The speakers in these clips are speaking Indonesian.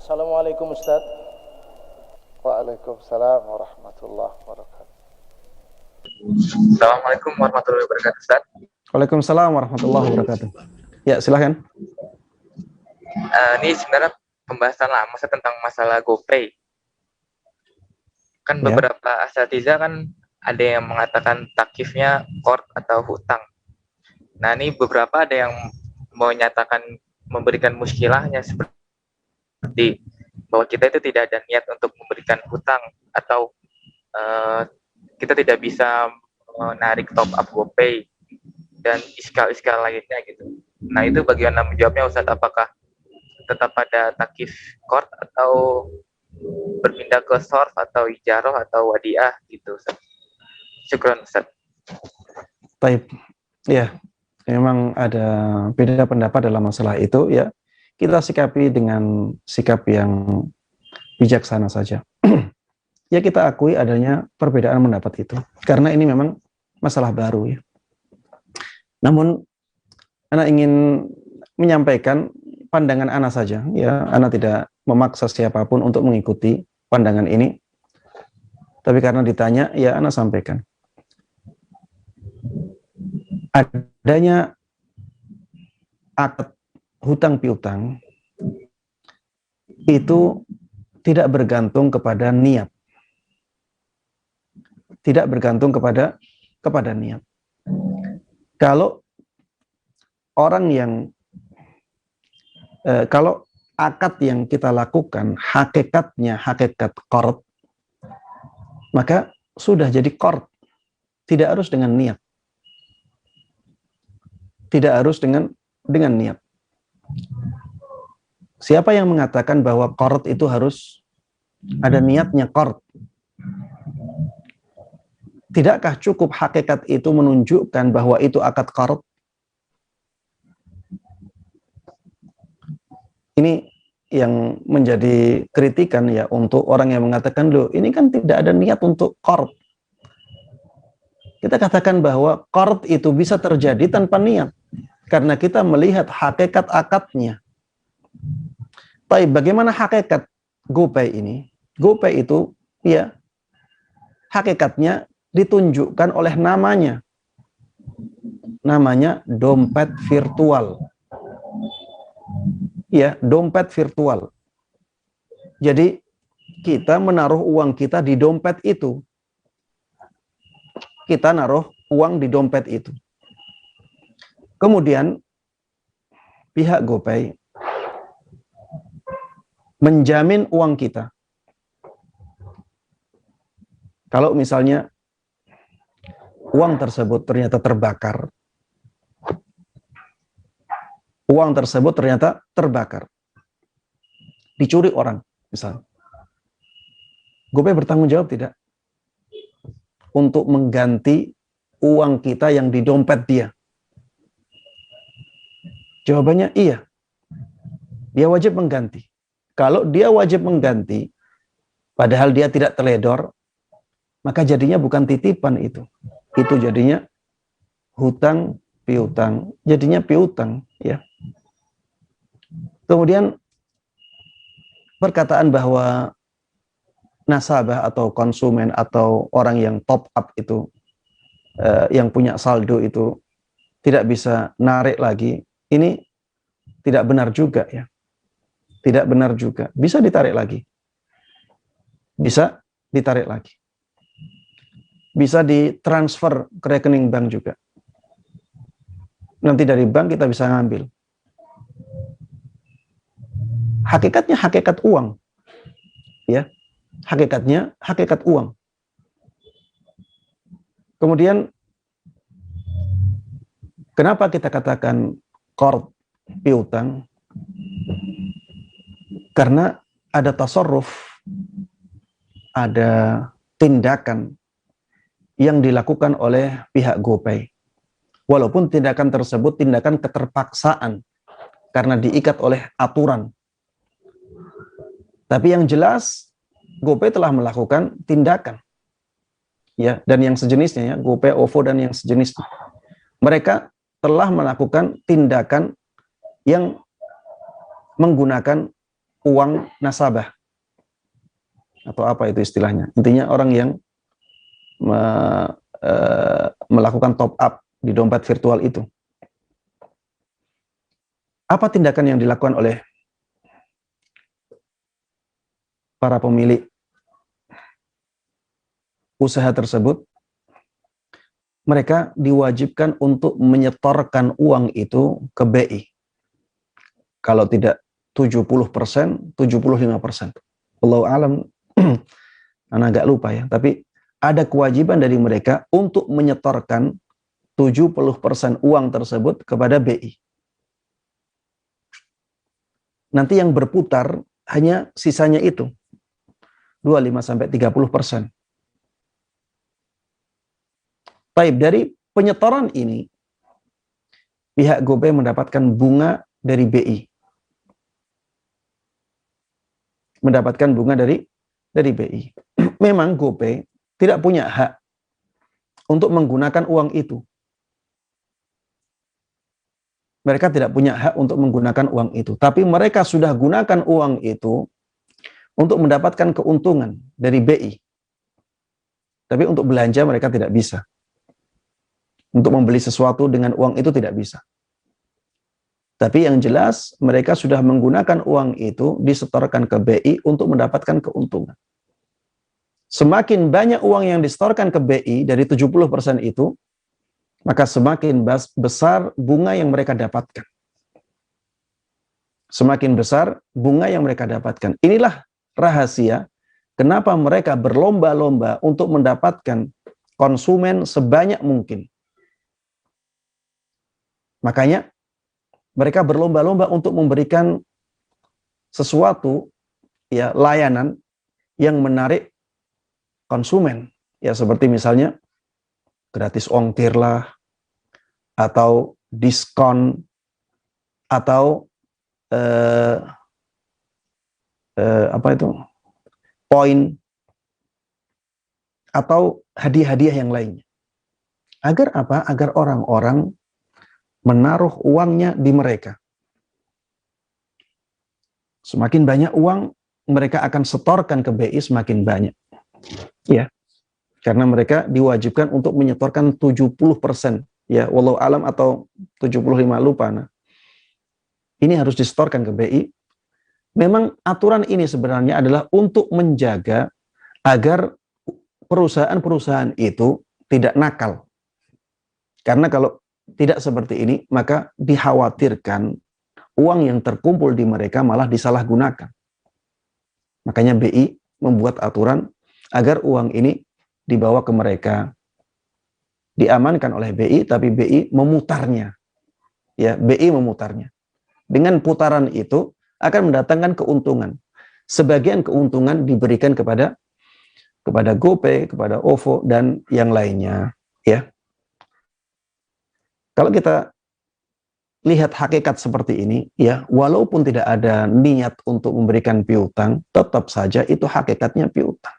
Assalamualaikum Ustaz. Waalaikumsalam warahmatullahi wabarakatuh. Assalamualaikum warahmatullahi wabarakatuh, Ustaz. Waalaikumsalam warahmatullahi wabarakatuh. Ya, silahkan. Ini sebenarnya pembahasan lama tentang masalah GoPay. Kan beberapa asatiza kan ada yang mengatakan takifnya qard atau hutang. Nah, ini beberapa ada yang menyatakan memberikan muskilahnya seperti bahwa kita itu tidak ada niat untuk memberikan hutang atau kita tidak bisa menarik top up GoPay dan iskal-iskal lainnya gitu. Nah, itu bagaimana menjawabnya Ustaz? Apakah tetap ada takif qard atau berpindah ke sorf atau ijaroh atau wadiah gitu Ustaz? Syukran Ustaz. Baik. Ya, memang ada beda pendapat dalam masalah itu ya. Kita sikapi dengan sikap yang bijaksana saja. Ya, kita akui adanya perbedaan pendapat itu karena ini memang masalah baru ya. Namun Ana ingin menyampaikan pandangan Ana saja ya. Ana tidak memaksa siapapun untuk mengikuti pandangan ini. Tapi karena ditanya ya Ana sampaikan. Adanya akad hutang piutang itu tidak bergantung kepada niat. Tidak bergantung kepada niat. Kalau orang yang kalau akad yang kita lakukan hakikatnya hakikat qard, maka sudah jadi qard. Tidak harus dengan niat. Tidak harus dengan niat. Siapa yang mengatakan bahwa qard itu harus ada niatnya qard? Tidakkah cukup hakikat itu menunjukkan bahwa itu akad qard? Ini yang menjadi kritikan ya untuk orang yang mengatakan, loh ini kan tidak ada niat untuk qard. Kita katakan bahwa qard itu bisa terjadi tanpa niat. Karena kita melihat hakikat akadnya. Tapi bagaimana hakikat GoPay ini? GoPay itu ya hakikatnya ditunjukkan oleh namanya. Namanya dompet virtual. Ya, dompet virtual. Jadi kita menaruh uang kita di dompet itu. Kita naruh uang di dompet itu. Kemudian pihak GoPay menjamin uang kita. Kalau misalnya uang tersebut ternyata terbakar, dicuri orang, misal, GoPay bertanggung jawab tidak untuk mengganti uang kita yang di dompet dia? Jawabannya iya. Dia wajib mengganti. Kalau dia wajib mengganti, padahal dia tidak teledor, maka jadinya bukan titipan itu. Itu jadinya hutang piutang. Jadinya piutang, ya. Kemudian perkataan bahwa nasabah atau konsumen atau orang yang top up itu, yang punya saldo itu tidak bisa narik lagi, ini tidak benar juga ya. Tidak benar juga. Bisa ditarik lagi. Bisa ditarik lagi. Bisa ditransfer ke rekening bank juga. Nanti dari bank kita bisa ngambil. Hakikatnya hakikat uang. Ya. Hakikatnya hakikat uang. Kemudian kenapa kita katakan qard piutang? Karena ada tasarruf, ada tindakan yang dilakukan oleh pihak GoPay. Walaupun tindakan tersebut tindakan keterpaksaan karena diikat oleh aturan. Tapi yang jelas GoPay telah melakukan tindakan. Ya, dan yang sejenisnya ya, GoPay, OVO dan yang sejenisnya. Mereka telah melakukan tindakan yang menggunakan uang nasabah. Atau apa itu istilahnya? Intinya orang yang melakukan top up di dompet virtual itu. Apa tindakan yang dilakukan oleh para pemilik usaha tersebut? Mereka diwajibkan untuk menyetorkan uang itu ke BI. Kalau tidak 70%, 75%. Wallahu alam, anak agak lupa ya, tapi ada kewajiban dari mereka untuk menyetorkan 70% uang tersebut kepada BI. Nanti yang berputar hanya sisanya itu, 25-30%. Baik, dari penyetoran ini, pihak GoPay mendapatkan bunga dari BI. Mendapatkan bunga dari BI. Memang GoPay tidak punya hak untuk menggunakan uang itu. Mereka tidak punya hak untuk menggunakan uang itu. Tapi mereka sudah gunakan uang itu untuk mendapatkan keuntungan dari BI. Tapi untuk belanja mereka tidak bisa. Untuk membeli sesuatu dengan uang itu tidak bisa. Tapi yang jelas mereka sudah menggunakan uang itu disetorkan ke BI untuk mendapatkan keuntungan. Semakin banyak uang yang disetorkan ke BI dari 70% itu, maka semakin besar bunga yang mereka dapatkan. Semakin besar bunga yang mereka dapatkan. Inilah rahasia kenapa mereka berlomba-lomba untuk mendapatkan konsumen sebanyak mungkin. Makanya mereka berlomba-lomba untuk memberikan sesuatu, ya, layanan yang menarik konsumen, ya, seperti misalnya gratis ongkir lah, atau diskon, atau poin, atau hadiah-hadiah yang lainnya. Agar apa? Agar orang-orang menaruh uangnya di mereka. Semakin banyak uang mereka akan setorkan ke BI semakin banyak. Ya. Karena mereka diwajibkan untuk menyetorkan 70%, ya, wallahu alam, atau 75, lupa. Nah, ini harus disetorkan ke BI. Memang aturan ini sebenarnya adalah untuk menjaga agar perusahaan-perusahaan itu tidak nakal. Karena kalau tidak seperti ini, maka dikhawatirkan uang yang terkumpul di mereka malah disalahgunakan. Makanya BI membuat aturan agar uang ini dibawa ke mereka, diamankan oleh BI, tapi BI memutarnya. Ya, BI memutarnya. Dengan putaran itu akan mendatangkan keuntungan. Sebagian keuntungan diberikan kepada GoPay, kepada OVO, dan yang lainnya. Ya. Kalau kita lihat hakikat seperti ini, ya, walaupun tidak ada niat untuk memberikan piutang, tetap saja itu hakikatnya piutang.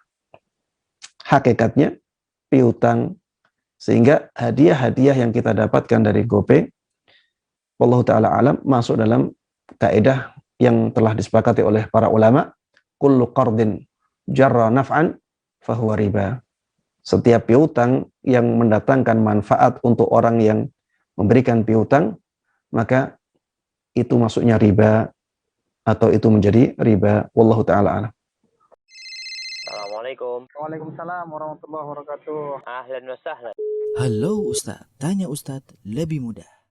Hakikatnya piutang. Sehingga hadiah-hadiah yang kita dapatkan dari GoPay, wallahu ta'ala alam, masuk dalam kaidah yang telah disepakati oleh para ulama, kullu qardin jarra naf'an fahuwa riba. Setiap piutang yang mendatangkan manfaat untuk orang yang memberikan piutang, maka itu masuknya riba, atau itu menjadi riba. Wallahu ta'ala alam. Assalamualaikum. Waalaikumsalam warahmatullahi wabarakatuh. Ahlan wa sahlan. Halo Ustadz, tanya Ustadz lebih mudah.